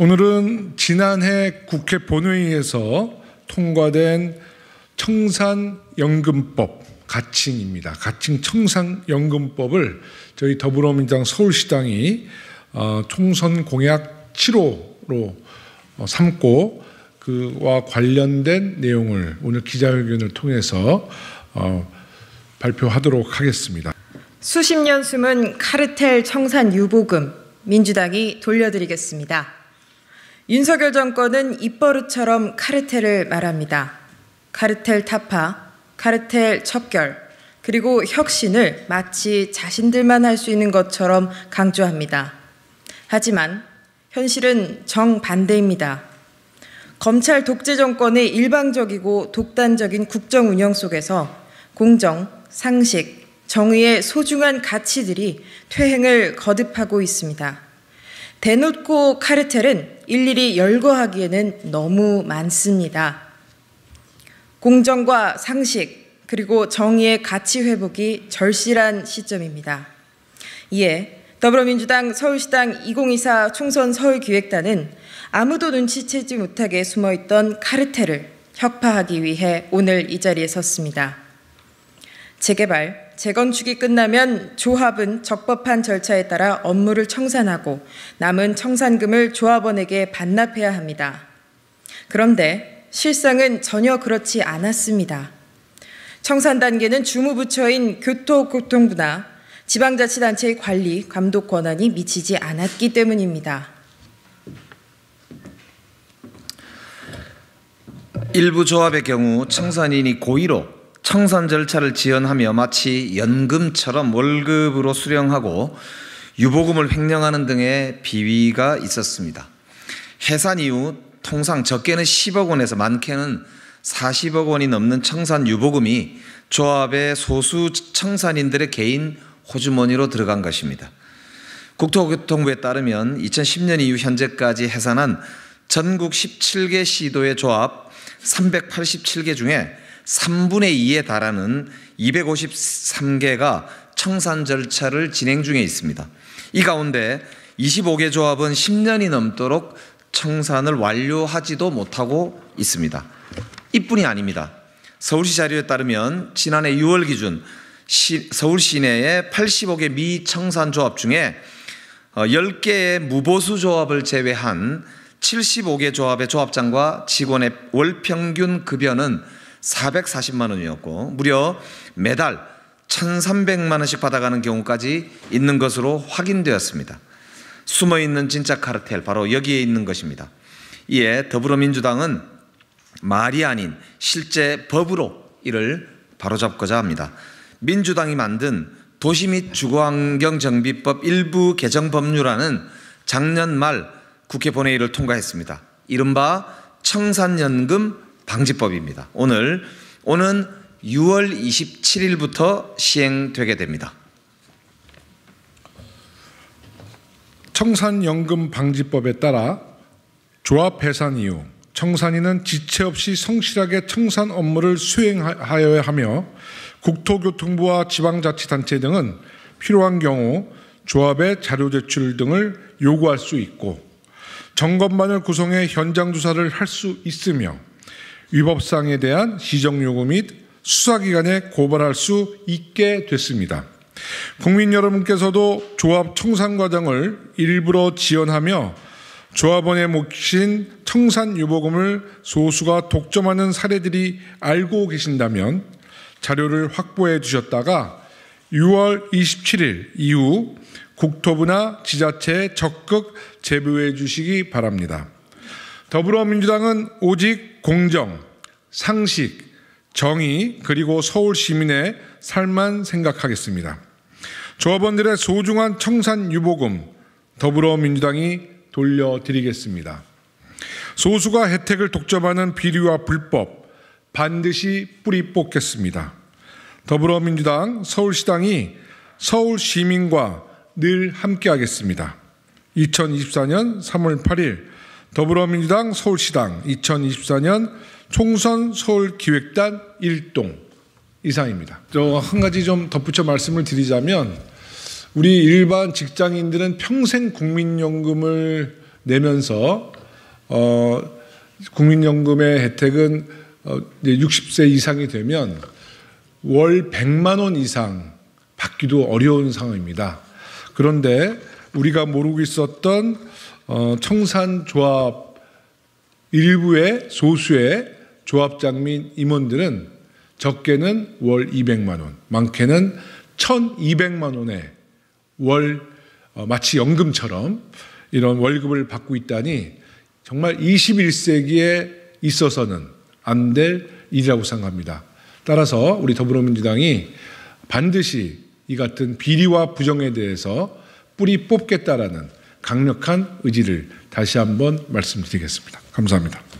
오늘은 지난해 국회 본회의에서 통과된 청산연금법 가칭입니다. 가칭 청산연금법을 저희 더불어민주당 서울시당이 총선 공약 7호로 삼고 그와 관련된 내용을 오늘 기자회견을 통해서 발표하도록 하겠습니다. 수십 년 숨은 카르텔 청산 유보금 민주당이 돌려드리겠습니다. 윤석열 정권은 입버릇처럼 카르텔을 말합니다. 카르텔 타파, 카르텔 척결, 그리고 혁신을 마치 자신들만 할 수 있는 것처럼 강조합니다. 하지만 현실은 정반대입니다. 검찰 독재 정권의 일방적이고 독단적인 국정 운영 속에서 공정, 상식, 정의의 소중한 가치들이 퇴행을 거듭하고 있습니다. 대놓고 카르텔은 일일이 열거하기에는 너무 많습니다. 공정과 상식 그리고 정의의 가치 회복이 절실한 시점입니다. 이에 더불어민주당 서울시당 2024 총선 서울기획단은 아무도 눈치채지 못하게 숨어있던 카르텔을 혁파하기 위해 오늘 이 자리에 섰습니다. 재개발, 재건축이 끝나면 조합은 적법한 절차에 따라 업무를 청산하고 남은 청산금을 조합원에게 반납해야 합니다. 그런데 실상은 전혀 그렇지 않았습니다. 청산 단계는 주무부처인 교토교통부나 지방자치단체의 관리, 감독 권한이 미치지 않았기 때문입니다. 일부 조합의 경우 청산인이 고의로 청산 절차를 지연하며 마치 연금처럼 월급으로 수령하고 유보금을 횡령하는 등의 비위가 있었습니다. 해산 이후 통상 적게는 10억 원에서 많게는 40억 원이 넘는 청산 유보금이 조합의 소수 청산인들의 개인 호주머니로 들어간 것입니다. 국토교통부에 따르면 2010년 이후 현재까지 해산한 전국 17개 시도의 조합 387개 중에 3분의 2에 달하는 253개가 청산 절차를 진행 중에 있습니다. 이 가운데 25개 조합은 10년이 넘도록 청산을 완료하지도 못하고 있습니다. 이뿐이 아닙니다. 서울시 자료에 따르면 지난해 6월 기준 서울 시내의 85개 미청산 조합 중에 10개의 무보수 조합을 제외한 75개 조합의 조합장과 직원의 월 평균 급여는 440만 원이었고 무려 매달 1,300만 원씩 받아가는 경우까지 있는 것으로 확인되었습니다. 숨어있는 진짜 카르텔 바로 여기에 있는 것입니다. 이에 더불어민주당은 말이 아닌 실제 법으로 이를 바로잡고자 합니다. 민주당이 만든 도시 및 주거환경정비법 일부 개정 법률안은 작년 말 국회 본회의를 통과했습니다. 이른바 청산연금 방지법입니다. 오는 6월 27일부터 시행되게 됩니다. 청산연금 방지법에 따라 조합 해산 이후 청산인은 지체 없이 성실하게 청산 업무를 수행하여야 하며 국토교통부와 지방자치단체 등은 필요한 경우 조합의 자료 제출 등을 요구할 수 있고 점검반을 구성해 현장 조사를 할 수 있으며 위법사항에 대한 시정요구 및 수사기관에 고발할 수 있게 됐습니다. 국민 여러분께서도 조합 청산 과정을 일부러 지연하며 조합원의 몫인 청산 유보금을 소수가 독점하는 사례들이 알고 계신다면 자료를 확보해 주셨다가 6월 27일 이후 국토부나 지자체에 적극 제보해 주시기 바랍니다. 더불어민주당은 오직 공정, 상식, 정의 그리고 서울 시민의 삶만 생각하겠습니다. 조합원들의 소중한 청산 유보금 더불어민주당이 돌려드리겠습니다. 소수가 혜택을 독점하는 비리와 불법 반드시 뿌리 뽑겠습니다. 더불어민주당 서울시당이 서울 시민과 늘 함께하겠습니다. 2024년 3월 8일 더불어민주당 서울시당 2024년 총선 서울기획단 1동 이상입니다. 한 가지 좀 덧붙여 말씀을 드리자면 우리 일반 직장인들은 평생 국민연금을 내면서 국민연금의 혜택은 이제 60세 이상이 되면 월 100만 원 이상 받기도 어려운 상황입니다. 그런데 우리가 모르고 있었던 청산조합 일부의 소수의 조합장 및 임원들은 적게는 월 200만 원, 많게는 1,200만 원의 월 마치 연금처럼 이런 월급을 받고 있다니 정말 21세기에 있어서는 안 될 일이라고 생각합니다. 따라서 우리 더불어민주당이 반드시 이 같은 비리와 부정에 대해서 뿌리 뽑겠다라는 강력한 의지를 다시 한번 말씀드리겠습니다. 감사합니다.